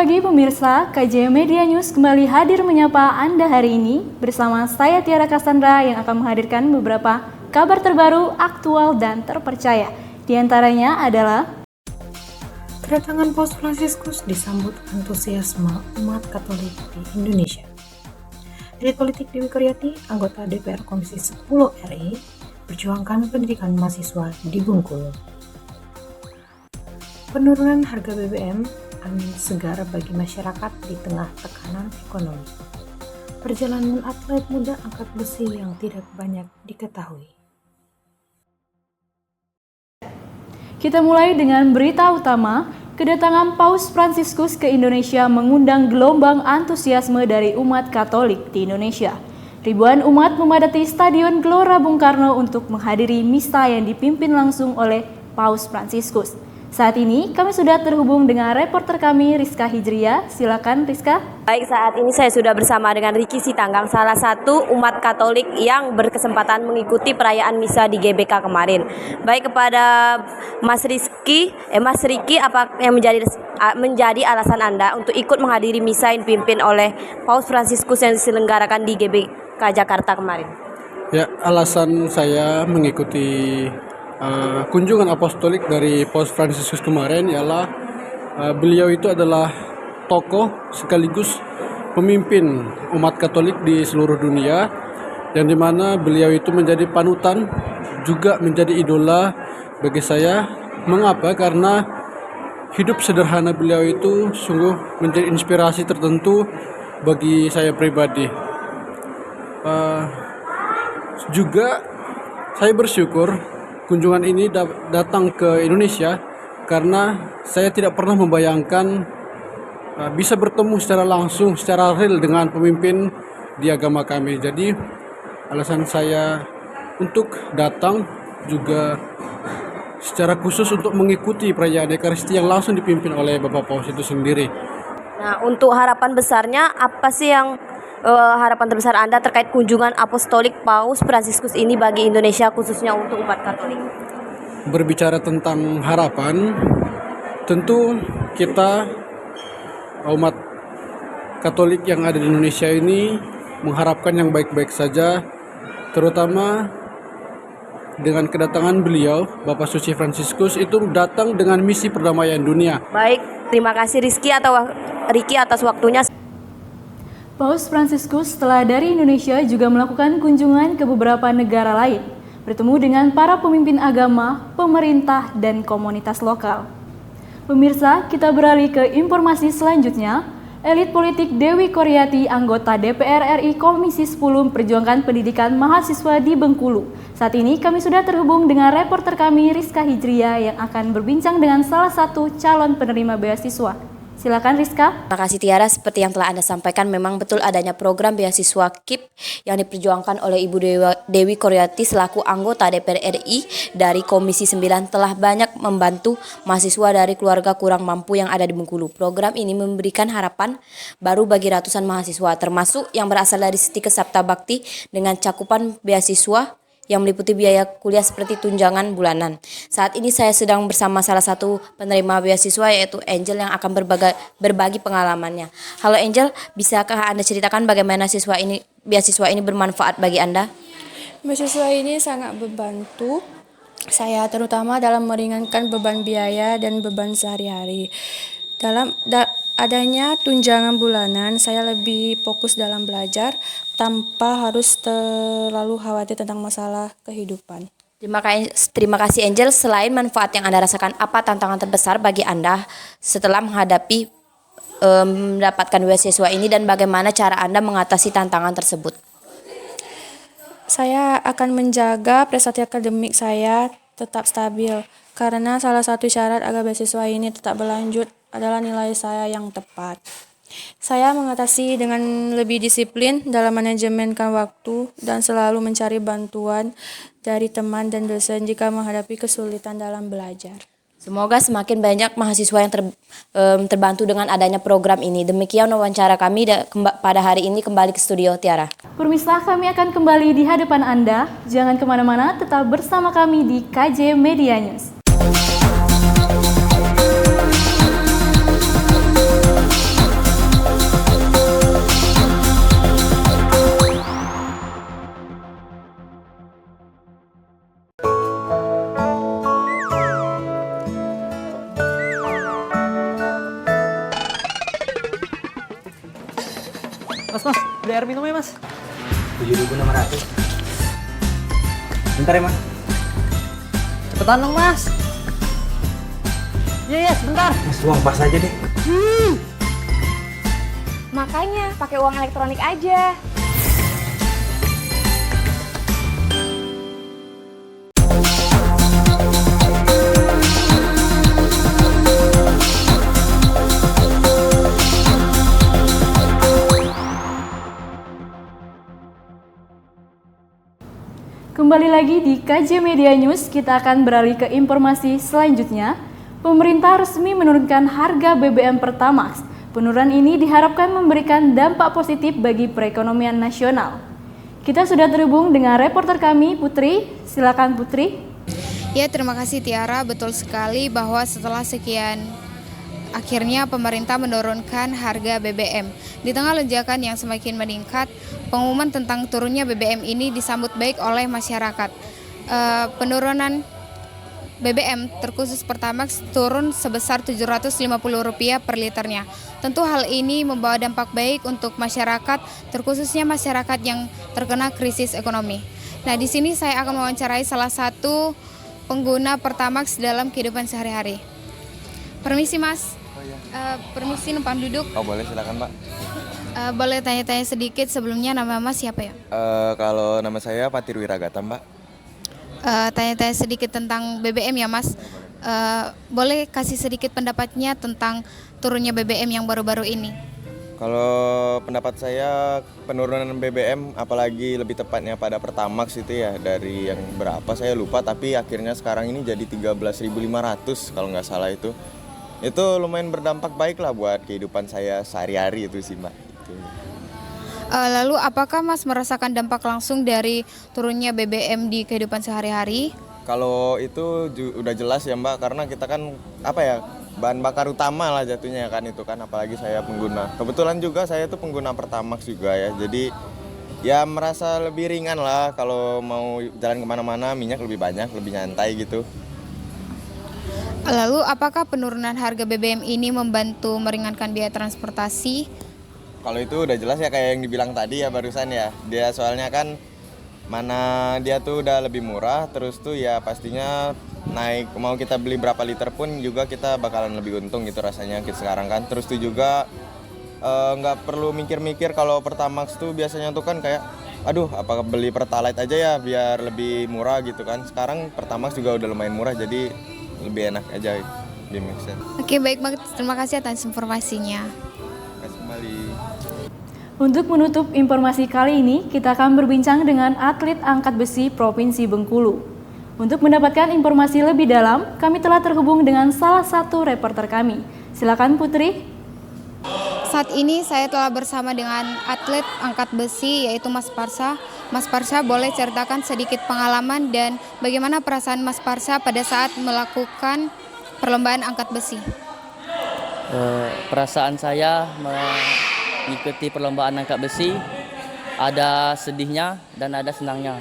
pagi pemirsa, KJ Media News kembali hadir menyapa Anda hari ini bersama saya Tiara Cassandra yang akan menghadirkan beberapa kabar terbaru, aktual, dan terpercaya. Di antaranya adalah kedatangan Paus Fransiskus disambut antusiasme umat Katolik di Indonesia. Elit politik Dewi Koryati, anggota DPR Komisi 10 RI, perjuangkan pendidikan mahasiswa di Bengkulu. Penurunan harga BBM, angin segar bagi masyarakat di tengah tekanan ekonomi. Perjalanan atlet muda angkat besi yang tidak banyak diketahui. kita mulai dengan berita utama. Kedatangan Paus Fransiskus ke Indonesia mengundang gelombang antusiasme dari umat Katolik di Indonesia. Ribuan umat memadati Stadion Gelora Bung Karno untuk menghadiri misa yang dipimpin langsung oleh Paus Fransiskus. Saat ini kami sudah terhubung dengan reporter kami Rizka Hijriah. Silakan Rizka. Baik, saat ini saya sudah bersama dengan Riki Sitanggang, salah satu umat Katolik yang berkesempatan mengikuti perayaan misa di GBK kemarin. Baik, kepada Mas Riki, apa yang menjadi alasan Anda untuk ikut menghadiri misa yang dipimpin oleh Paus Fransiskus yang diselenggarakan di GBK Jakarta kemarin? Ya, alasan saya mengikuti kunjungan apostolik dari Paus Fransiskus kemarin ialah beliau itu adalah tokoh sekaligus pemimpin umat Katolik di seluruh dunia, yang dimana beliau itu menjadi panutan, juga menjadi idola bagi saya. Mengapa? Karena hidup sederhana beliau itu sungguh menjadi inspirasi tertentu bagi saya pribadi. Juga saya bersyukur kunjungan ini datang ke Indonesia karena saya tidak pernah membayangkan bisa bertemu secara langsung, secara real dengan pemimpin di agama kami. Jadi alasan saya untuk datang juga secara khusus untuk mengikuti perayaan Ekaristi yang langsung dipimpin oleh Bapak Paus itu sendiri. Nah, untuk harapan besarnya apa sih yang harapan terbesar Anda terkait kunjungan apostolik Paus Fransiskus ini bagi Indonesia, khususnya untuk umat Katolik? Berbicara tentang harapan, tentu kita umat Katolik yang ada di Indonesia ini mengharapkan yang baik-baik saja, terutama dengan kedatangan beliau, Bapak Suci Fransiskus itu datang dengan misi perdamaian dunia. Baik, terima kasih Riki atas waktunya. Paus Fransiskus setelah dari Indonesia juga melakukan kunjungan ke beberapa negara lain, bertemu dengan para pemimpin agama, pemerintah, dan komunitas lokal. Pemirsa, kita beralih ke informasi selanjutnya. Elit politik Dewi Koryati, anggota DPR RI Komisi 10, memperjuangkan pendidikan mahasiswa di Bengkulu. Saat ini kami sudah terhubung dengan reporter kami Rizka Hijriah yang akan berbincang dengan salah satu calon penerima beasiswa. Silakan Rizka. Terima kasih Tiara, seperti yang telah Anda sampaikan, memang betul adanya program beasiswa KIP yang diperjuangkan oleh Ibu Dewi Koryati selaku anggota DPR RI dari Komisi 9 telah banyak membantu mahasiswa dari keluarga kurang mampu yang ada di Bengkulu. Program ini memberikan harapan baru bagi ratusan mahasiswa, termasuk yang berasal dari Stikes Sabta Bakti dengan cakupan beasiswa yang meliputi biaya kuliah seperti tunjangan bulanan. Saat ini saya sedang bersama salah satu penerima beasiswa, yaitu Angel, yang akan berbagi pengalamannya. Halo Angel, bisakah Anda ceritakan bagaimana beasiswa ini bermanfaat bagi Anda? Beasiswa ini sangat membantu saya, terutama dalam meringankan beban biaya dan beban sehari-hari. Adanya tunjangan bulanan, saya lebih fokus dalam belajar tanpa harus terlalu khawatir tentang masalah kehidupan. Terima kasih Angel. Selain manfaat yang Anda rasakan, apa tantangan terbesar bagi Anda setelah mendapatkan beasiswa ini, dan bagaimana cara Anda mengatasi tantangan tersebut? Saya akan menjaga prestasi akademik saya tetap stabil, karena salah satu syarat agar beasiswa ini tetap berlanjut adalah nilai saya yang tepat. Saya mengatasi dengan lebih disiplin dalam manajemenkan waktu dan selalu mencari bantuan dari teman dan dosen jika menghadapi kesulitan dalam belajar. Semoga semakin banyak mahasiswa yang terbantu dengan adanya program ini. Demikian wawancara kami pada hari ini. Kembali ke studio Tiara. Pemirsa, kami akan kembali di hadapan Anda. Jangan kemana-mana, tetap bersama kami di KJ Media News. Mas, beli air minum ya mas? 7.600. Bentar ya mas. Cepetan dong mas. Iya, sebentar. Mas uang pas aja deh. Makanya pakai uang elektronik aja. Kembali lagi di KJ Media News, kita akan beralih ke informasi selanjutnya. Pemerintah resmi menurunkan harga BBM Pertamax. Penurunan ini diharapkan memberikan dampak positif bagi perekonomian nasional. Kita sudah terhubung dengan reporter kami, Putri. Silakan Putri. Ya, terima kasih Tiara. Betul sekali bahwa setelah sekian akhirnya pemerintah menurunkan harga BBM. Di tengah lonjakan yang semakin meningkat, pengumuman tentang turunnya BBM ini disambut baik oleh masyarakat. Penurunan BBM terkhusus Pertamax turun sebesar Rp750 per liternya. Tentu hal ini membawa dampak baik untuk masyarakat, terkhususnya masyarakat yang terkena krisis ekonomi. Nah, di sini saya akan mewawancarai salah satu pengguna Pertamax dalam kehidupan sehari-hari. Permisi Mas. Permisi numpang duduk. Oh boleh, silakan Pak. Boleh tanya-tanya sedikit sebelumnya, nama Mas siapa ya? Kalau nama saya Fatir Wiragata Mbak. Tanya-tanya sedikit tentang BBM ya Mas. Boleh kasih sedikit pendapatnya tentang turunnya BBM yang baru-baru ini? Kalau pendapat saya penurunan BBM, apalagi lebih tepatnya pada Pertamax itu ya, dari yang berapa saya lupa, tapi akhirnya sekarang ini jadi 13.500 kalau nggak salah itu. Itu lumayan berdampak baik lah buat kehidupan saya sehari-hari itu sih Mbak. Itu. Lalu apakah Mas merasakan dampak langsung dari turunnya BBM di kehidupan sehari-hari? Kalau itu udah jelas ya Mbak, karena kita kan bahan bakar utama lah jatuhnya kan itu kan, apalagi saya pengguna. Kebetulan juga saya tuh pengguna Pertamax juga ya, jadi ya merasa lebih ringan lah kalau mau jalan kemana-mana, minyak lebih banyak, lebih nyantai gitu. Lalu apakah penurunan harga BBM ini membantu meringankan biaya transportasi? Kalau itu udah jelas ya kayak yang dibilang tadi ya barusan ya. Dia soalnya kan mana dia tuh udah lebih murah, terus tuh ya pastinya naik, mau kita beli berapa liter pun juga kita bakalan lebih untung gitu rasanya sekarang kan. Terus tuh juga nggak perlu mikir-mikir kalau Pertamax tuh biasanya tuh kan kayak aduh apakah beli Pertalite aja ya biar lebih murah gitu kan. Sekarang Pertamax juga udah lumayan murah, jadi lebih enak aja di make sense. Oke, baik banget. Terima kasih atas informasinya. Terima kasih kembali. Untuk menutup informasi kali ini, kita akan berbincang dengan atlet angkat besi Provinsi Bengkulu. Untuk mendapatkan informasi lebih dalam, kami telah terhubung dengan salah satu reporter kami. Silakan Putri. Saat ini saya telah bersama dengan atlet angkat besi yaitu Mas Parsha. Mas Parsha, boleh ceritakan sedikit pengalaman dan bagaimana perasaan Mas Parsha pada saat melakukan perlombaan angkat besi? Perasaan saya mengikuti perlombaan angkat besi ada sedihnya dan ada senangnya.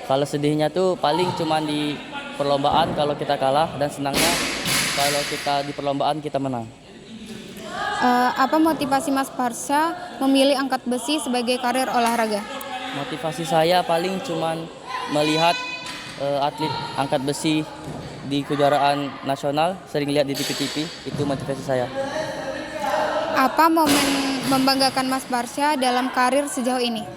Kalau sedihnya tuh paling cuma di perlombaan kalau kita kalah, dan senangnya kalau kita di perlombaan kita menang. Apa motivasi Mas Parsha memilih angkat besi sebagai karir olahraga? Motivasi saya paling cuman melihat atlet angkat besi di kejuaraan nasional, sering lihat di TV-TV, itu motivasi saya. Apa momen membanggakan Mas Parsha dalam karir sejauh ini?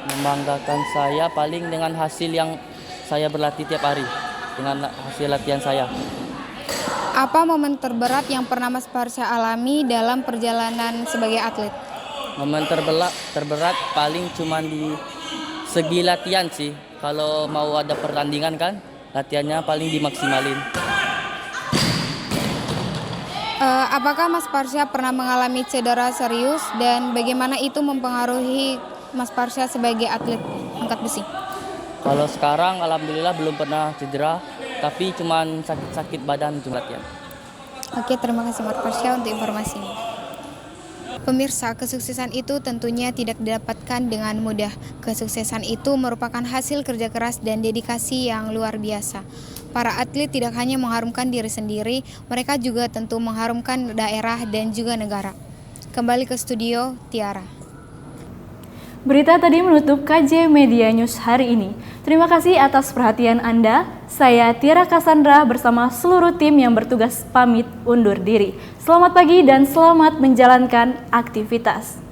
Membanggakan saya paling dengan hasil yang saya berlatih tiap hari, dengan hasil latihan saya. Apa momen terberat yang pernah Mas Parsha alami dalam perjalanan sebagai atlet? Momen terberat paling cuman di segi latihan sih. Kalau mau ada pertandingan kan, latihannya paling dimaksimalin. Apakah Mas Parsha pernah mengalami cedera serius dan bagaimana itu mempengaruhi Mas Parsha sebagai atlet angkat besi? Kalau sekarang alhamdulillah belum pernah cedera, tapi cuman sakit-sakit badan untuk latihan. Oke, terima kasih Mas Parsha untuk informasinya. Pemirsa, kesuksesan itu tentunya tidak didapatkan dengan mudah. Kesuksesan itu merupakan hasil kerja keras dan dedikasi yang luar biasa. Para atlet tidak hanya mengharumkan diri sendiri, mereka juga tentu mengharumkan daerah dan juga negara. Kembali ke studio, Tiara. Berita tadi menutup KJ Media News hari ini. Terima kasih atas perhatian Anda. Saya Tiara Cassandra bersama seluruh tim yang bertugas pamit undur diri. Selamat pagi dan selamat menjalankan aktivitas.